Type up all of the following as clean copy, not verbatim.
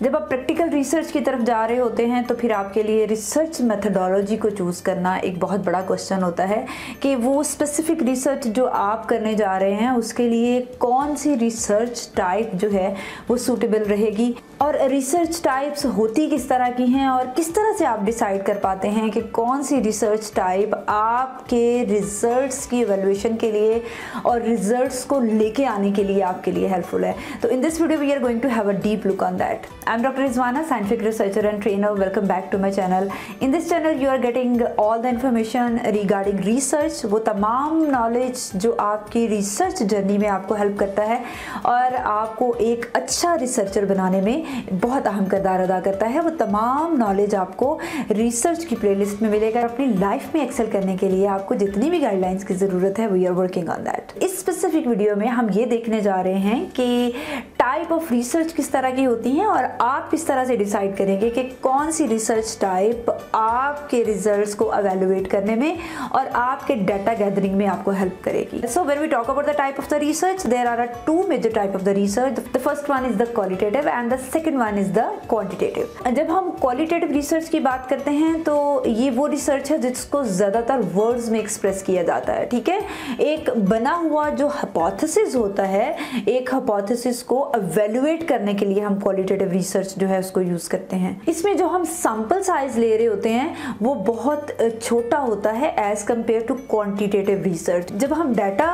जब आप practical research की तरफ जा रहे होते हैं तो फिर आपके लिए रिसर्च मेथडोलॉजी को चूज़ करना एक बहुत बड़ा क्वेश्चन होता है कि वो स्पेसिफिक रिसर्च जो आप करने जा रहे हैं उसके लिए कौन सी रिसर्च टाइप जो है वो सूटेबल रहेगी, और रिसर्च टाइप्स होती किस तरह की हैं, और किस तरह से आप डिसाइड कर पाते हैं कि कौन सी रिसर्च टाइप आपके रिजल्ट्स की एवेल्युएशन के लिए और रिजल्ट्स को लेके आने के लिए आपके लिए हेल्पफुल है। तो in this video we are going to have a deep look on that. I am doctor Rizwana, scientific researcher and trainer. Welcome back to my channel. In this channel you are getting all the information regarding research, वो तमाम knowledge जो आपकी research journey में आपको help करता है और आपको एक अच्छा रिसर्चर बनाने में बहुत अहम किरदार अदा करता है। वो तमाम नॉलेज आपको रिसर्च की प्लेलिस्ट में मिलेगा। अपनी लाइफ में एक्सेल करने के लिए आपको जितनी भी गाइडलाइंस की ज़रूरत है we are working on that. इस स्पेसिफिक वीडियो में हम ये देखने जा रहे हैं कि टाइप ऑफ रिसर्च किस तरह की होती हैं और आप किस तरह से डिसाइड करेंगे कि कौन सी रिसर्च टाइप आपके रिजल्ट्स को एवेलुएट करने में और आपके डाटा गैदरिंग में आपको हेल्प करेगी। So when we talk about the type of the research, there are two major type of the research. The first one is the qualitative and the second one is the quantitative. जब हम qualitative research की बात करते हैं तो ये वो research है जिसको ज्यादातर वर्ड्स में एक्सप्रेस किया जाता है, ठीक है। एक बना हुआ जो हाइपोथेसिस होता है, एक हाइपोथेसिस को एवेलुएट करने के लिए हम क्वालिटेटिव रिसर्च जो है उसको यूज करते हैं। इसमें जो हम सैंपल साइज ले रहे होते हैं वो बहुत छोटा होता है as compare to quantitative research. जब हम डाटा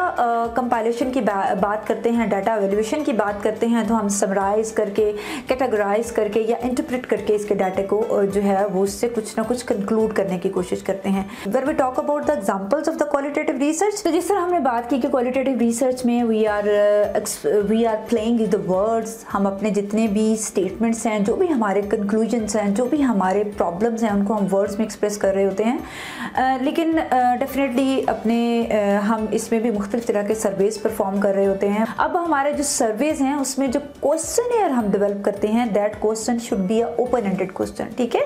कंपाइलेशन की बात करते हैं, डाटा एवेल्युएशन की बात करते हैं, तो हम समराइज करके, कैटेगराइज करके या इंटरप्रेट करके इसके डाटा को जो है वो उससे कुछ ना कुछ कंक्लूड करने की कोशिश करते हैं। When we talk about the examples of the qualitative research, तो जिस तरह हमने बात की कि क्वालिटेटिव रिसर्च में we are playing with the words। हम अपने जितने भी स्टेटमेंट्स हैं, जो भी हमारे कंक्लूजन्स हैं, जो भी हमारे प्रॉब्लम्स हैं, उनको हम वर्ड्स में एक्सप्रेस कर रहे होते हैं। लेकिन डेफिनेटली अपने हम इसमें भी मुख्तलिफ तरह के सर्वेज परफॉर्म कर रहे होते हैं। अब हमारे जो सर्वेज हैं उसमें जो क्वेश्चन हम डेवलप करते हैं, that question should be a open ended question, ठीक है।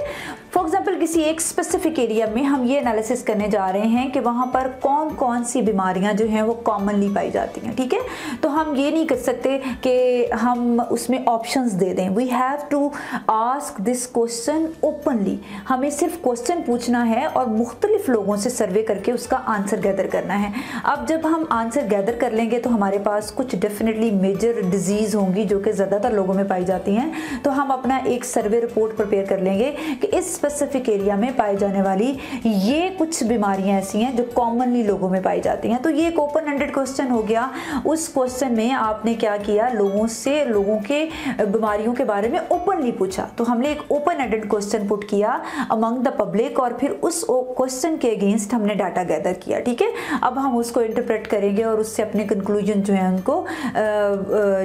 फॉर एग्जाम्पल किसी एक स्पेसिफिक एरिया में हम ये एनालिसिस करने जा रहे हैं कि वहाँ पर कौन कौन सी बीमारियाँ जो हैं वो कॉमनली पाई जाती हैं, ठीक है। तो हम ये नहीं कर सकते कि हम उसमें ऑप्शंस दे दें। We have to ask this question openly. हमें सिर्फ क्वेश्चन पूछना है और मुख्तलिफ लोगों से सर्वे करके उसका आंसर गैदर करना है। अब जब हम आंसर गैदर कर लेंगे तो हमारे पास कुछ डेफिनेटली मेजर डिजीज़ होंगी जो कि ज़्यादातर लोगों में पाई जाती हैं, तो हम अपना एक सर्वे रिपोर्ट प्रिपेयर कर लेंगे कि इस स्पेसिफिक एरिया में पाई जाने वाली ये कुछ बीमारियां ऐसी हैं जो कॉमनली लोगों में पाई जाती हैं। तो ये एक ओपन एंडेड क्वेश्चन हो गया। उस क्वेश्चन में आपने क्या किया, लोगों से लोगों के बीमारियों के बारे में ओपनली पूछा। तो हमने एक ओपन एंडेड क्वेश्चन पुट किया अमंग द पब्लिक और फिर उस क्वेश्चन के अगेंस्ट हमने डाटा गैदर किया, ठीक है। अब हम उसको इंटरप्रेट करेंगे और उससे अपने कंक्लूजन जो है उनको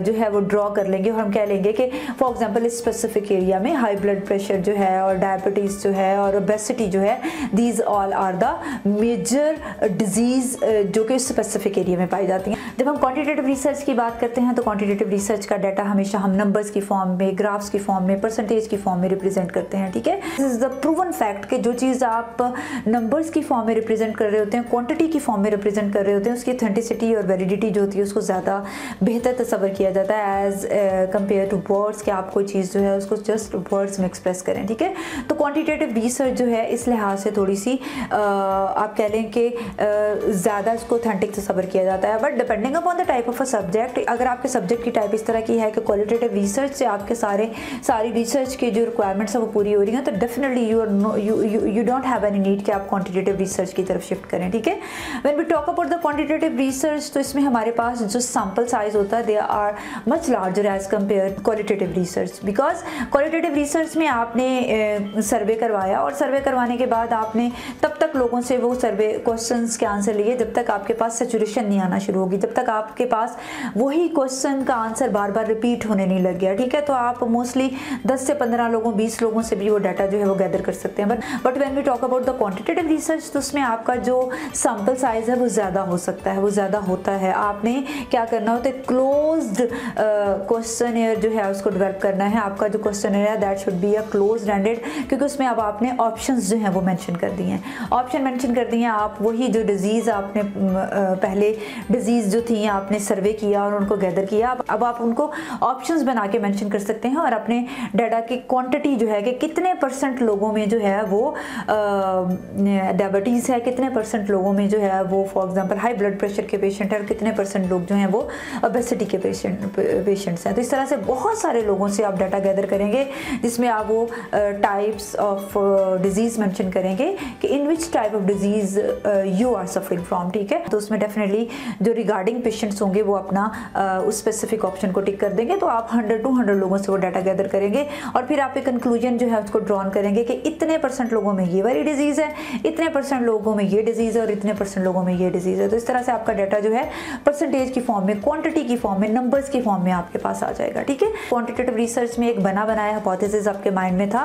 जो है वो ड्रॉ कर लेंगे और हम कह लेंगे कि फॉर एग्जांपल इस स्पेसिफिक एरिया में हाई ब्लड प्रेशर जो है और डायबिटीज जो है और ओबेसिटी जो है, these all are the major disease जो कि स्पेसिफिक एरिया में पाई जाती हैं। जब हम क्वांटिटेटिव रिसर्च की बात करते हैं तो क्वांटिटेटिव रिसर्च का डाटा हमेशा हम नंबर्स की फॉर्म में, ग्राफ्स की फॉर्म में, परसेंटेज की फॉर्म में रिप्रेजेंट करते हैं, ठीक है। This is the proven fact कि जो चीज़ आप नंबर्स की फॉर्म में रिप्रेजेंट कर रहे होते हैं, क्वांटिटी की फॉर्म में रिप्रेजेंट कर रहे होते हैं, उसकी ऑथेंटिसिटी और वैलिडिटी जो होती है उसको ज़्यादा बेहतर तस्वर किया जाता है एज कंपेयर टू वर्ड्स कि आप कोई चीज़ जो है उसको जस्ट वर्ड्स में एक्सप्रेस करें, ठीक है। तो क्वांटिटेटिव रिसर्च जो है इस लिहाज से थोड़ी सी आप कह लें कि ज़्यादा इसको ऑथेंटिक तस्वर किया जाता है। But depending upon the type of a subject, अगर आपके सब्जेक्ट की टाइप इस तरह की है कि क्वालिटेटिव रिसर्च से आपके सारी रिसर्च की जो रिक्वायरमेंट्स है वो पूरी हो रही हैं, तो definitely you don't have any need कि आप क्वांटिटेटिव रिसर्च की तरफ शिफ्ट करें, ठीक है। When we talk about the quantitative research, तो इसमें हमारे पास जो सैंपल साइज होता है they are much larger as compare qualitative research, because qualitative research में आपने सर्वे करवाया और सर्वे करवाने के बाद आपने तब तक लोगों से वो सर्वे क्वेश्चंस के आंसर लिए जब तक आपके पास सैचुरेशन नहीं आना शुरू होगी, जब तक आपके पास वही क्वेश्चन का आंसर बार बार रिपीट होने नहीं लग गया, ठीक है। तो आप मोस्टली 10 से 15 लोगों, 20 लोगों से भी वो डाटा जो है वो गैदर कर सकते हैं। But when we talk about the quantitative research, तो उसमें आपका जो सैंपल साइज है वो ज़्यादा हो सकता है, वो ज़्यादा होता है। आपने क्या करना होता है, क्लोज्ड क्वेश्चन जो है उसको डेवलप करना है। आपका जो क्वेश्चन है that should be a closed ended, क्योंकि उसमें अब आपने ऑप्शंस जो हैं वो मेंशन कर दिए हैं। ऑप्शन मेंशन कर दिए हैं, आप वही जो डिजीज़ आपने पहले डिजीज़ जो थी आपने सर्वे किया और उनको गैदर किया, अब आप उनको ऑप्शंस बना के मेंशन कर सकते हैं और अपने डाटा की क्वांटिटी जो है कि कितने % लोगों में जो है वो डायबिटीज़ है, कितने % लोगों में जो है वो for example high blood pressure के पेशेंट है और कितने % लोग जो हैं वो ओबेसिटी के पेशेंट्स हैं। तो इस तरह से बहुत सारे लोगों से आप डाटा गैदर करेंगे जिसमें आप वो टाइप्स ऑफ डिजीज़ मेंशन करेंगे कि in which type of disease you are suffering from, ठीक है। तो उसमें डेफिनेटली जो रिगार्डिंग पेशेंट्स होंगे वो अपना उस स्पेसिफिक ऑप्शन को टिक कर देंगे। तो आप 100-200 लोगों से वो डाटा गैदर करेंगे और फिर आप एक कंक्लूजन जो है उसको ड्रॉन करेंगे कि इतने % लोगों में ये वाली डिजीज़ है, इतने % लोगों में ये डिजीज़ है और इतने % लोगों में ये डिजीज़ है। तो इस तरह से आपका डाटा जो है परसेंटेज की फॉर्म में, क्वांटिटी की फॉर्म में, नंबर्स की फॉर्म में आपके पास आ जाएगा, ठीक है। क्वांटिटेटिव रिसर्च में एक बना बनाया हाइपोथेसिस आपके माइंड में था,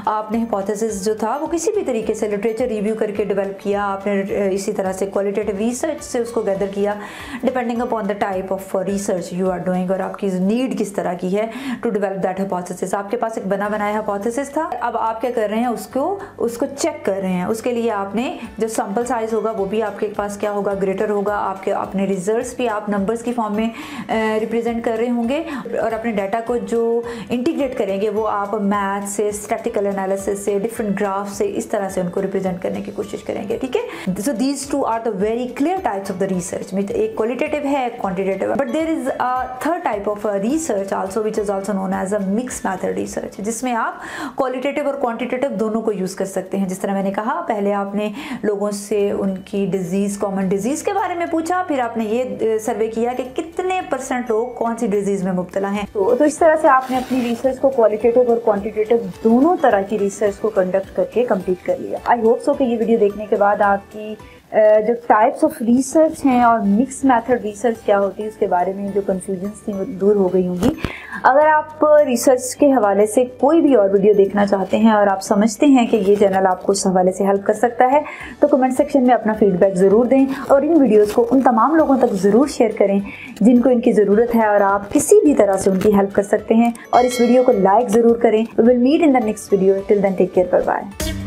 आपने हाइपोथेसिस जो था वो किसी भी तरीके से लिटरेचर रिव्यू करके डेवलप किया, आपने इसी तरह से क्वालिटेटिव रिसर्च से उसको गैदर किया depending upon the type of research you are doing और आपकी नीड किस तरह की है टू डेवलप दैट हाइपोथेसिस। आपके पास एक बना बनाया हाइपोथेसिस था, अब आप क्या कर रहे हैं उसको चेक कर रहे हैं। उसके लिए आपने जो सैंपल साइज होगा वो भी आपके पास क्या होगा, ग्रेटर होगा। आपके अपने रिजल्ट्स भी आप नंबर्स की फॉर्म में रिप्रेजेंट कर रहे होंगे और अपने डाटा को जो इंटीग्रेट करेंगे वो आप मैथ से, स्टैटिस्टिकल एनालिसिस से, डिफरेंट ग्राफ से, इस तरह से उनको रिप्रेजेंट करने की कोशिश करेंगे, ठीक है। So these two are the very clear types of the research. एक क्वालिटेटिव है, एक quantitative, but there is a third type of research also which is also known as a mix method research, जिसमें आप qualitative और quantitative दोनों को use कर सकते हैं। जिस तरह मैंने कहा, पहले आपने लोगों से उनकी डिजीज, कॉमन डिजीज के बारे में पूछा, फिर आपने ये सर्वे किया कि कितने % लोग कौन सी डिजीज में मुब्तला हैं। तो इस तरह से आपने अपनी रिसर्च को क्वालिटेटिव और क्वांटिटेटिव दोनों तरह की रिसर्च को कंडक्ट करके कंप्लीट कर लिया। आई होप सो कि ये वीडियो देखने के बाद आपकी जो टाइप्स ऑफ रिसर्च हैं और मिक्स मेथड रिसर्च क्या होती है उसके बारे में जो कन्फ्यूजन्स थी वो दूर हो गई होंगी। अगर आप रिसर्च के हवाले से कोई भी और वीडियो देखना चाहते हैं और आप समझते हैं कि ये चैनल आपको उस हवाले से हेल्प कर सकता है तो कमेंट सेक्शन में अपना फीडबैक ज़रूर दें और इन वीडियोज़ को उन तमाम लोगों तक ज़रूर शेयर करें जिनको इनकी ज़रूरत है और आप किसी भी तरह से उनकी हेल्प कर सकते हैं। और इस वीडियो को लाइक ज़रूर करें। We will meet in the next video. Till then take care, bye bye.